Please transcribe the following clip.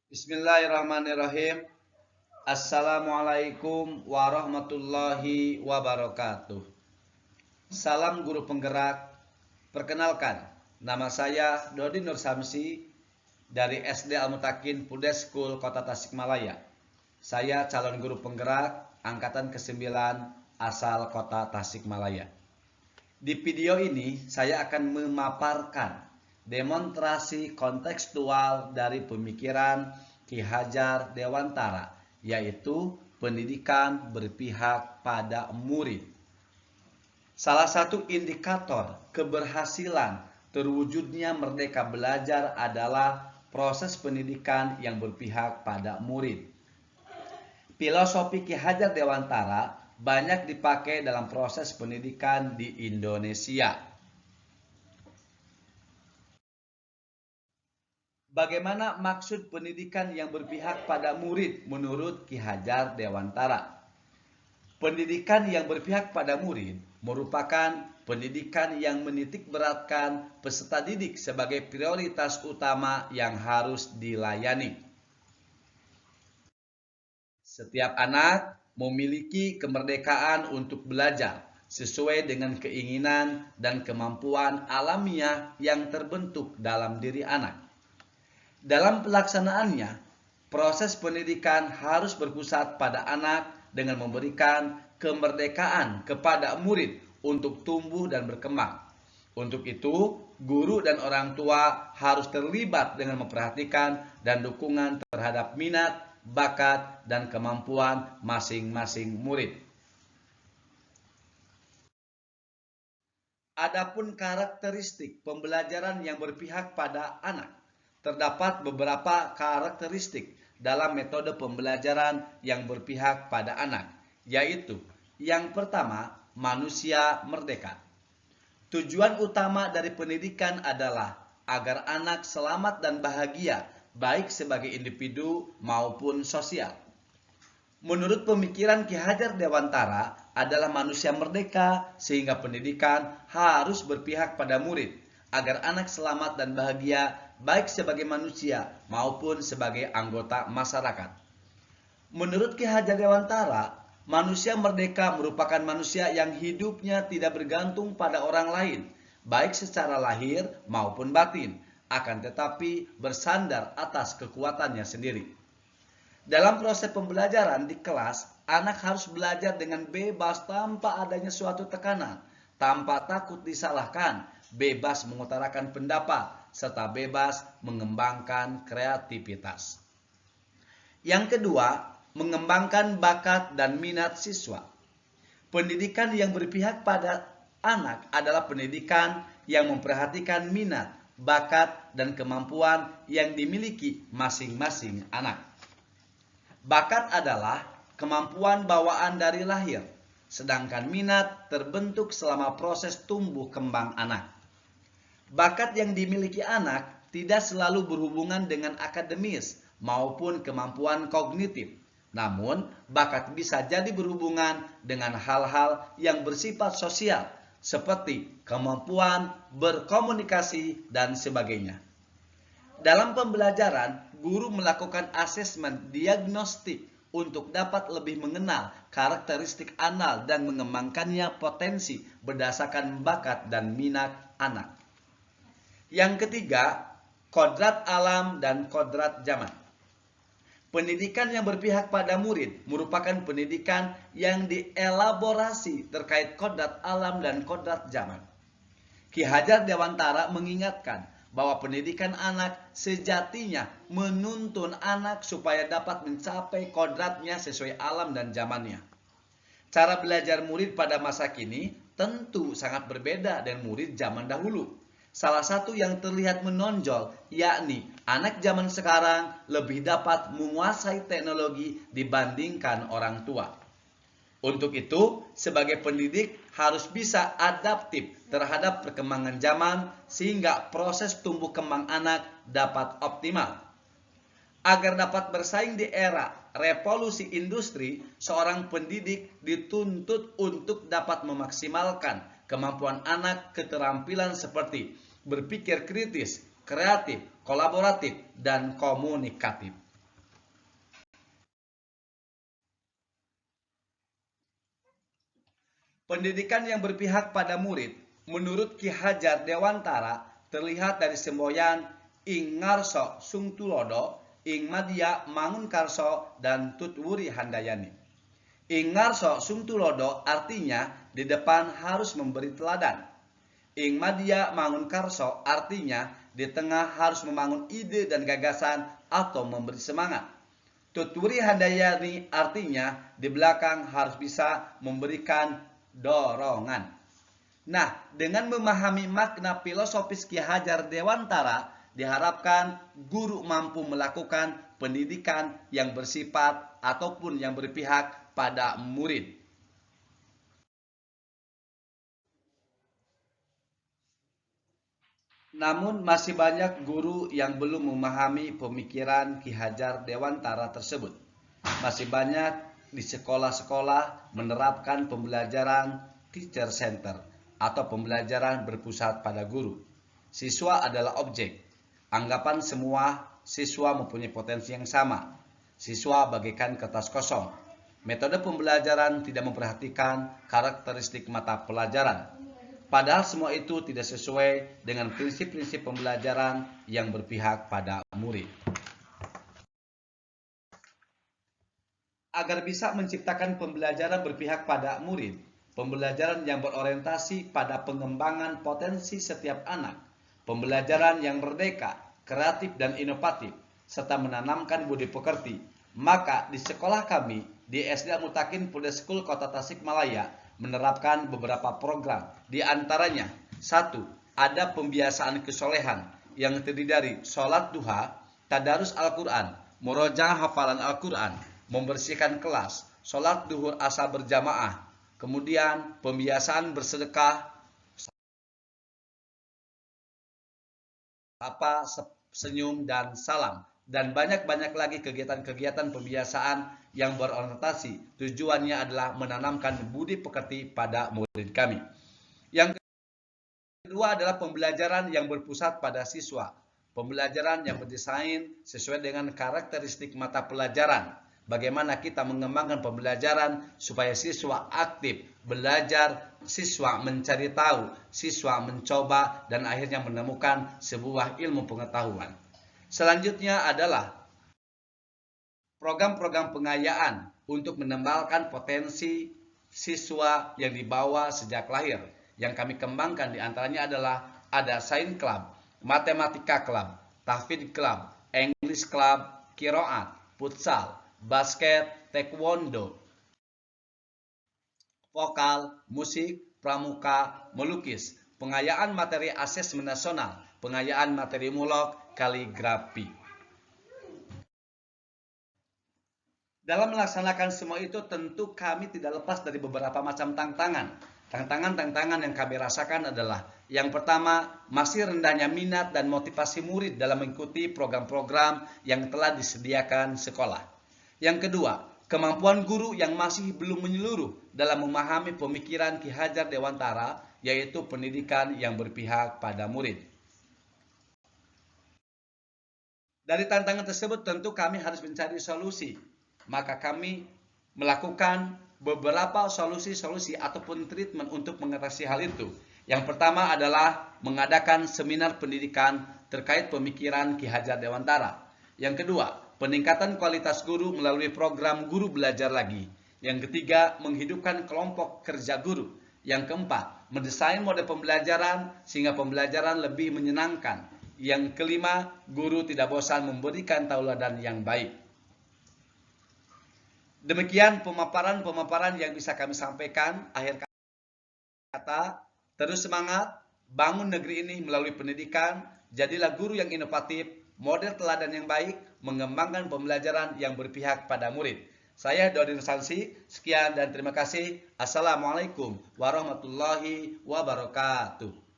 Bismillahirrahmanirrahim. Assalamualaikum warahmatullahi wabarakatuh. Salam guru penggerak. Perkenalkan, nama saya Dodi Nur Samsi dari SD Al-Mutakin Pudes School Kota Tasikmalaya. Saya calon guru penggerak angkatan ke-9 asal Kota Tasikmalaya. Di video ini saya akan memaparkan demonstrasi kontekstual dari pemikiran Ki Hajar Dewantara, yaitu pendidikan berpihak pada murid. Salah satu indikator keberhasilan terwujudnya merdeka belajar adalah proses pendidikan yang berpihak pada murid. Filosofi Ki Hajar Dewantara banyak dipakai dalam proses pendidikan di Indonesia. Bagaimana maksud pendidikan yang berpihak pada murid menurut Ki Hajar Dewantara? Pendidikan yang berpihak pada murid merupakan pendidikan yang menitikberatkan peserta didik sebagai prioritas utama yang harus dilayani. Setiap anak memiliki kemerdekaan untuk belajar sesuai dengan keinginan dan kemampuan alamiah yang terbentuk dalam diri anak. Dalam pelaksanaannya, proses pendidikan harus berpusat pada anak dengan memberikan kemerdekaan kepada murid untuk tumbuh dan berkembang. Untuk itu, guru dan orang tua harus terlibat dengan memperhatikan dan dukungan terhadap minat, bakat, dan kemampuan masing-masing murid. Adapun karakteristik pembelajaran yang berpihak pada anak, terdapat beberapa karakteristik dalam metode pembelajaran yang berpihak pada anak, yaitu yang pertama, manusia merdeka. Tujuan utama dari pendidikan adalah agar anak selamat dan bahagia, baik sebagai individu maupun sosial. Menurut pemikiran Ki Hajar Dewantara adalah manusia merdeka, sehingga pendidikan harus berpihak pada murid, agar anak selamat dan bahagia baik sebagai manusia maupun sebagai anggota masyarakat. Menurut Ki Hajar Dewantara, manusia merdeka merupakan manusia yang hidupnya tidak bergantung pada orang lain, baik secara lahir maupun batin, akan tetapi bersandar atas kekuatannya sendiri. Dalam proses pembelajaran di kelas, anak harus belajar dengan bebas tanpa adanya suatu tekanan, tanpa takut disalahkan, bebas mengutarakan pendapat, serta bebas mengembangkan kreativitas. Yang kedua, mengembangkan bakat dan minat siswa. Pendidikan yang berpihak pada anak adalah pendidikan yang memperhatikan minat, bakat, dan kemampuan yang dimiliki masing-masing anak. Bakat adalah kemampuan bawaan dari lahir, sedangkan minat terbentuk selama proses tumbuh kembang anak. Bakat yang dimiliki anak tidak selalu berhubungan dengan akademis maupun kemampuan kognitif. Namun, bakat bisa jadi berhubungan dengan hal-hal yang bersifat sosial, seperti kemampuan berkomunikasi dan sebagainya. Dalam pembelajaran, guru melakukan asesmen diagnostik untuk dapat lebih mengenal karakteristik anak dan mengembangkannya potensi berdasarkan bakat dan minat anak. Yang ketiga, kodrat alam dan kodrat zaman. Pendidikan yang berpihak pada murid merupakan pendidikan yang dielaborasi terkait kodrat alam dan kodrat zaman. Ki Hajar Dewantara mengingatkan bahwa pendidikan anak sejatinya menuntun anak supaya dapat mencapai kodratnya sesuai alam dan zamannya. Cara belajar murid pada masa kini tentu sangat berbeda dengan murid zaman dahulu. Salah satu yang terlihat menonjol yakni anak zaman sekarang lebih dapat menguasai teknologi dibandingkan orang tua. Untuk itu, sebagai pendidik harus bisa adaptif terhadap perkembangan zaman sehingga proses tumbuh kembang anak dapat optimal. Agar dapat bersaing di era revolusi industri, seorang pendidik dituntut untuk dapat memaksimalkan kemampuan anak keterampilan seperti berpikir kritis, kreatif, kolaboratif, dan komunikatif. Pendidikan yang berpihak pada murid, menurut Ki Hajar Dewantara, terlihat dari semboyan ing ngarso sung tulodo, ing madya mangun karso, dan tutwuri handayani. Ing ngarso sung tulodo artinya di depan harus memberi teladan. Ing madya mangun karso artinya di tengah harus membangun ide dan gagasan atau memberi semangat. Tutwuri handayani artinya di belakang harus bisa memberikan dorongan. Nah, dengan memahami makna filosofis Ki Hajar Dewantara, diharapkan guru mampu melakukan pendidikan yang bersifat ataupun yang berpihak pada murid. Namun masih banyak guru yang belum memahami pemikiran Ki Hajar Dewantara tersebut. Masih banyak di sekolah-sekolah menerapkan pembelajaran teacher center atau pembelajaran berpusat pada guru. Siswa adalah objek. Anggapan semua siswa mempunyai potensi yang sama. Siswa bagaikan kertas kosong. Metode pembelajaran tidak memperhatikan karakteristik mata pelajaran. Padahal semua itu tidak sesuai dengan prinsip-prinsip pembelajaran yang berpihak pada murid. Agar bisa menciptakan pembelajaran berpihak pada murid, pembelajaran yang berorientasi pada pengembangan potensi setiap anak, pembelajaran yang merdeka, kreatif dan inovatif, serta menanamkan budi pekerti, maka di sekolah kami, di SD Al-Mutakin Pude School Kota Tasikmalaya, menerapkan beberapa program. Di antaranya, 1. Ada pembiasaan kesolehan yang terdiri dari sholat duha, tadarus Al-Quran, murojaah hafalan Al-Quran, membersihkan kelas, sholat duhur asar berjamaah, kemudian pembiasaan bersedekah, senyum dan salam, dan banyak-banyak lagi kegiatan-kegiatan pembiasaan yang berorientasi. Tujuannya adalah menanamkan budi pekerti pada murid kami. Yang kedua adalah pembelajaran yang berpusat pada siswa. Pembelajaran yang berdesain sesuai dengan karakteristik mata pelajaran. Bagaimana kita mengembangkan pembelajaran supaya siswa aktif belajar, siswa mencari tahu, siswa mencoba, dan akhirnya menemukan sebuah ilmu pengetahuan. Selanjutnya adalah program-program pengayaan untuk menembakkan potensi siswa yang dibawa sejak lahir. Yang kami kembangkan diantaranya adalah ada Sains Club, Matematika Club, Tahfidz Club, English Club, Qiraat, Futsal, Basket, Taekwondo, vokal, musik, pramuka, melukis, pengayaan materi asesmen nasional, pengayaan materi mulok, kaligrafi. Dalam melaksanakan semua itu tentu kami tidak lepas dari beberapa macam tantangan. Tantangan-tantangan yang kami rasakan adalah yang pertama, masih rendahnya minat dan motivasi murid dalam mengikuti program-program yang telah disediakan sekolah. Yang kedua, kemampuan guru yang masih belum menyeluruh dalam memahami pemikiran Ki Hajar Dewantara, yaitu pendidikan yang berpihak pada murid. Dari tantangan tersebut tentu kami harus mencari solusi. Maka kami melakukan beberapa solusi-solusi ataupun treatment untuk mengatasi hal itu. Yang pertama adalah mengadakan seminar pendidikan terkait pemikiran Ki Hajar Dewantara. Yang kedua, peningkatan kualitas guru melalui program guru belajar lagi. Yang ketiga, menghidupkan kelompok kerja guru. Yang keempat, mendesain model pembelajaran sehingga pembelajaran lebih menyenangkan. Yang kelima, guru tidak bosan memberikan tauladan yang baik. Demikian pemaparan yang bisa kami sampaikan. Akhir kata, terus semangat, bangun negeri ini melalui pendidikan, jadilah guru yang inovatif, model teladan yang baik, mengembangkan pembelajaran yang berpihak pada murid. Saya Dodin Sansi, sekian dan terima kasih. Assalamualaikum warahmatullahi wabarakatuh.